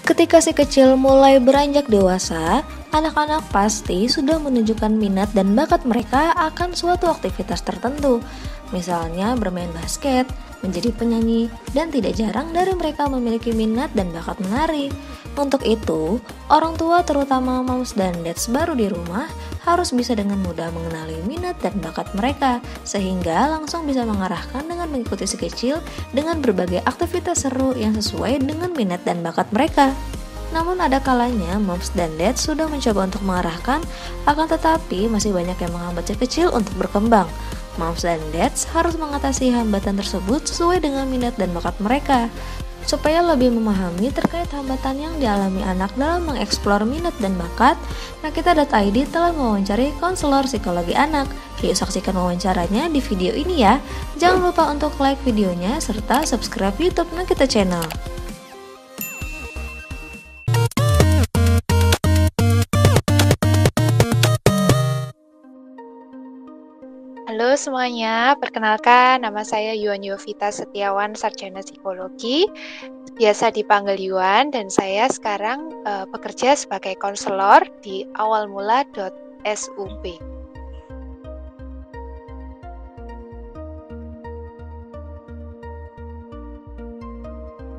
Ketika si kecil mulai beranjak dewasa, anak-anak pasti sudah menunjukkan minat dan bakat mereka akan suatu aktivitas tertentu. Misalnya bermain basket, menjadi penyanyi, dan tidak jarang dari mereka memiliki minat dan bakat menari. Untuk itu, orang tua terutama moms dan dads baru di rumah harus bisa dengan mudah mengenali minat dan bakat mereka, sehingga langsung bisa mengarahkan dengan mengikuti si kecil dengan berbagai aktivitas seru yang sesuai dengan minat dan bakat mereka. Namun ada kalanya moms dan dads sudah mencoba untuk mengarahkan, akan tetapi masih banyak yang menghambat si kecil untuk berkembang. Moms dan dads harus mengatasi hambatan tersebut sesuai dengan minat dan bakat mereka. Supaya lebih memahami terkait hambatan yang dialami anak dalam mengeksplor minat dan bakat, Nakita.id telah mewawancari konselor psikologi anak. Yuk saksikan wawancaranya di video ini ya. Jangan lupa untuk like videonya serta subscribe YouTube Nakita Channel. Halo semuanya, perkenalkan nama saya Yuan Yovita Setiawan, Sarjana Psikologi, biasa dipanggil Yuan, dan saya sekarang bekerja sebagai konselor di awalmula.sub.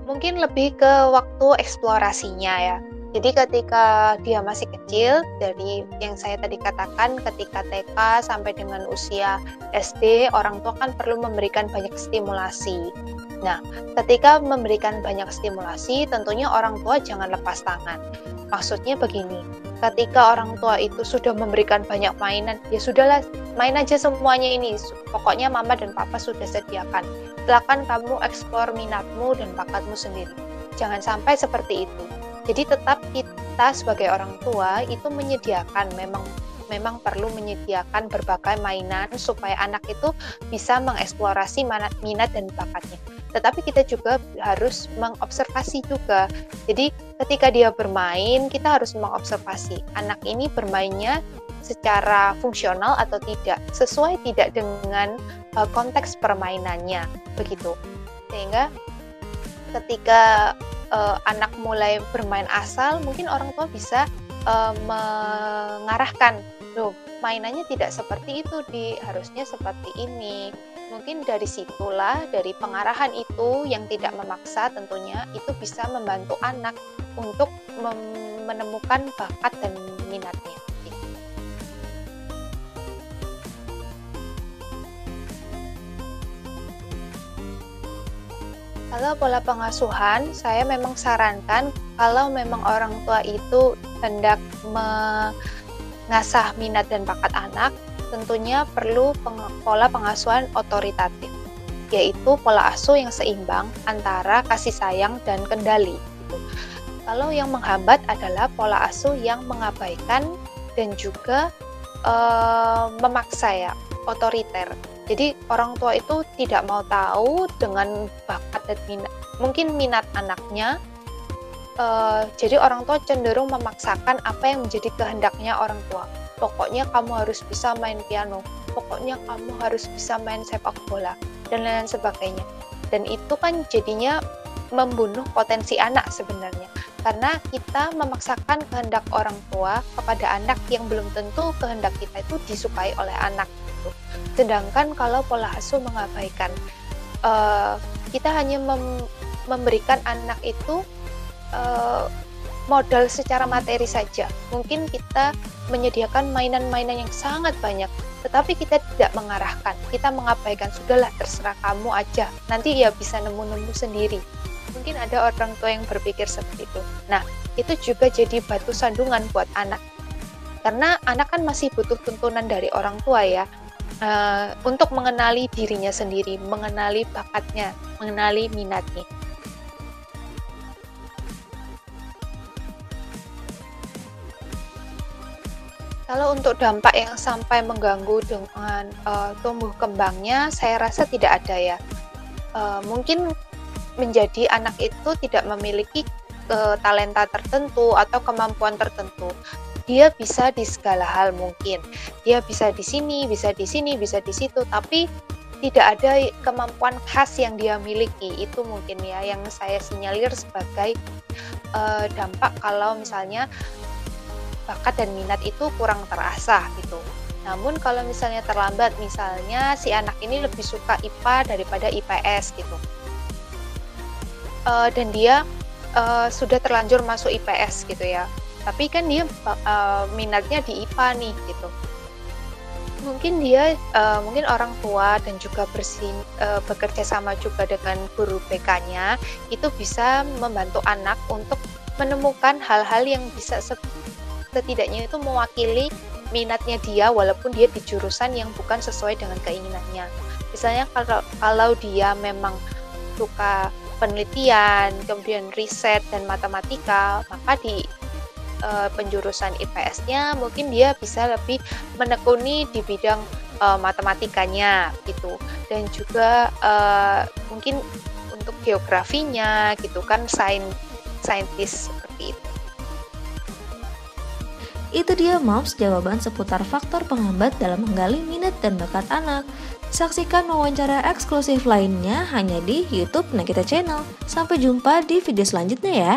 Mungkin lebih ke waktu eksplorasinya ya. Jadi ketika dia masih kecil, dari yang saya tadi katakan ketika TK sampai dengan usia SD, orang tua kan perlu memberikan banyak stimulasi. Nah, ketika memberikan banyak stimulasi, tentunya orang tua jangan lepas tangan. Maksudnya begini, ketika orang tua itu sudah memberikan banyak mainan, ya sudahlah, main aja semuanya ini. Pokoknya mama dan papa sudah sediakan. Silakan kamu eksplor minatmu dan bakatmu sendiri. Jangan sampai seperti itu. Jadi tetap kita sebagai orang tua itu menyediakan, memang perlu menyediakan berbagai mainan supaya anak itu bisa mengeksplorasi minat dan bakatnya. Tetapi kita juga harus mengobservasi juga. Jadi ketika dia bermain, kita harus mengobservasi anak ini bermainnya secara fungsional atau tidak, sesuai tidak dengan konteks permainannya, begitu. Sehingga ketika anak mulai bermain asal, mungkin orang tua bisa mengarahkan, loh mainannya tidak seperti itu, harusnya seperti ini. Mungkin dari situlah, dari pengarahan itu yang tidak memaksa tentunya, itu bisa membantu anak untuk menemukan bakat dan minatnya. Kalau pola pengasuhan, saya memang sarankan kalau memang orang tua itu hendak mengasah minat dan bakat anak, tentunya perlu pola pengasuhan otoritatif, yaitu pola asuh yang seimbang antara kasih sayang dan kendali. Kalau yang menghambat adalah pola asuh yang mengabaikan dan juga memaksa ya, otoriter. Jadi orang tua itu tidak mau tahu dengan bakat dan minat, mungkin minat anaknya. Jadi orang tua cenderung memaksakan apa yang menjadi kehendaknya orang tua. Pokoknya kamu harus bisa main piano, pokoknya kamu harus bisa main sepak bola, dan lain sebagainya. Dan itu kan jadinya membunuh potensi anak sebenarnya. Karena kita memaksakan kehendak orang tua kepada anak yang belum tentu kehendak kita itu disukai oleh anak. Sedangkan kalau pola asuh mengabaikan, kita hanya memberikan anak itu modal secara materi saja. Mungkin kita menyediakan mainan-mainan yang sangat banyak, tetapi kita tidak mengarahkan, kita mengabaikan, sudahlah terserah kamu aja, nanti ya bisa nemu-nemu sendiri. Mungkin ada orang tua yang berpikir seperti itu. Nah, itu juga jadi batu sandungan buat anak. Karena anak kan masih butuh tuntunan dari orang tua ya, untuk mengenali dirinya sendiri, mengenali bakatnya, mengenali minatnya. Kalau untuk dampak yang sampai mengganggu dengan tumbuh kembangnya, saya rasa tidak ada ya. Mungkin menjadi anak itu tidak memiliki talenta tertentu atau kemampuan tertentu. Dia bisa di segala hal mungkin. Dia bisa di sini, bisa di sini, bisa di situ, tapi tidak ada kemampuan khas yang dia miliki. Itu mungkin ya yang saya sinyalir sebagai dampak kalau misalnya bakat dan minat itu kurang terasah gitu. Namun kalau misalnya terlambat, misalnya si anak ini lebih suka IPA daripada IPS gitu, dan dia sudah terlanjur masuk IPS gitu ya, tapi kan dia minatnya di IPA nih gitu. Mungkin orang tua dan juga bekerja sama juga dengan guru BK-nya, itu bisa membantu anak untuk menemukan hal-hal yang bisa setidaknya itu mewakili minatnya dia walaupun dia di jurusan yang bukan sesuai dengan keinginannya. Misalnya kalau dia memang suka penelitian, kemudian riset dan matematika, maka di penjurusan IPS-nya mungkin dia bisa lebih menekuni di bidang matematikanya gitu, dan juga mungkin untuk geografinya gitu kan, saintis seperti itu. Itu dia Moms jawaban seputar faktor penghambat dalam menggali minat dan bakat anak. Saksikan wawancara eksklusif lainnya hanya di YouTube Nakita Channel. Sampai jumpa di video selanjutnya ya.